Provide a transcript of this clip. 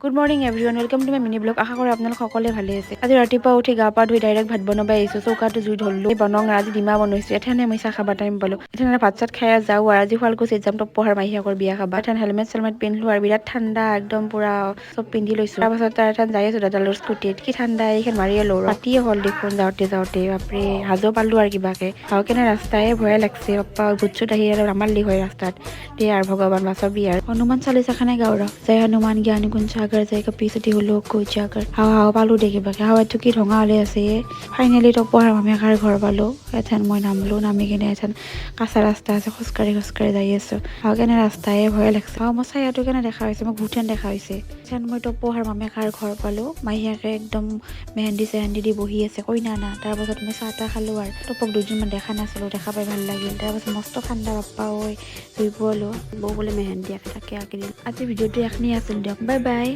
Good morning everyone, welcome to my mini blog. আশা কৰোঁ আপোনালোক সকলোৱে ভালে আছে। আজি ৰাতিপুৱা উঠি গা পা ধুই ডাইৰেক্ট ভাত বনাব আহিছোঁ। চৌকাটো জুই ধৰিলোঁ, বনং আজি ডিমা বনাইছোঁ। এথেনে মই চাহ খাবা টাইম পালোঁ। এথেনে ভাত চাত খাই যাওঁ আৰু আজি শুৱালকুছিত যাম পঢ়াৰ মাহীয়েকৰ বিয়া খাবা। এথেন হেলমেট চেলমেট পিন্ধিলোঁ আৰু বিৰাট ঠাণ্ডা, একদম পুৰা চব পিন্ধি লৈছোঁ। তাৰপাছত তাৰ এথেন যাই আছোঁ দাদালৰ স্কুটিত। কি ঠাণ্ডা এইখন মাৰিয়ে লওঁ, ৰাতিয়ে হ'ল দেখোন যাওঁতে বাপৰে হাজো পালোঁ আৰু কিবাকে ভাও কেনে ৰাস্তাই ভয়ে লাগছে। বাপ্পা ভূত চুত আহি আৰু নামাৰলি হয় ৰাস্তাত দে আৰু ভগৱান বাচাবি আৰু। হনুমান চালিচা খানে গাওঁ ৰ, জয় হনুমান জ্ঞানী গুণ সাगर जय कपी सती हो लोग को जाकर। হাও পালো দে কিবাকে হাওয়াটো কি ঢঙা হলে আছে। ফাইনেলি টপৰ মামিয়াকাৰ ঘৰ পালো। এথেন মই নামলো, নামি কিনে এথেন কাঁচা ৰাস্তা আছে, খোজকাঢ়ি যাই আছো। হাও কেনে ৰাস্তাই ভয় লাগছে। মই চাইয়াটো কেনে দেখা হৈছে, মোক ভূতেন দেখা হৈছে। এথেন মই টপৰ মামিয়াকাৰ ঘৰ পালো। মাহীয়েকে একদম মেহেন্দি চেহেন্দি দি বহি আছে, কইনা না। তাৰ পাছত মই চাহ তাহ খালো আৰু টপক দুদিনমান দেখা নাছিলো, দেখা পাই ভাল লাগিল। তাৰ পাছত মস্ত ঠাণ্ডা বাপ্পা ঐ জুই পোৱালো। বৌ বোলে মেহেন্দি আঁকি থাকে আঁকি দিল। আজি ভিডিঅ'টো এখনি আছিল দিয়ক, বাই বাই।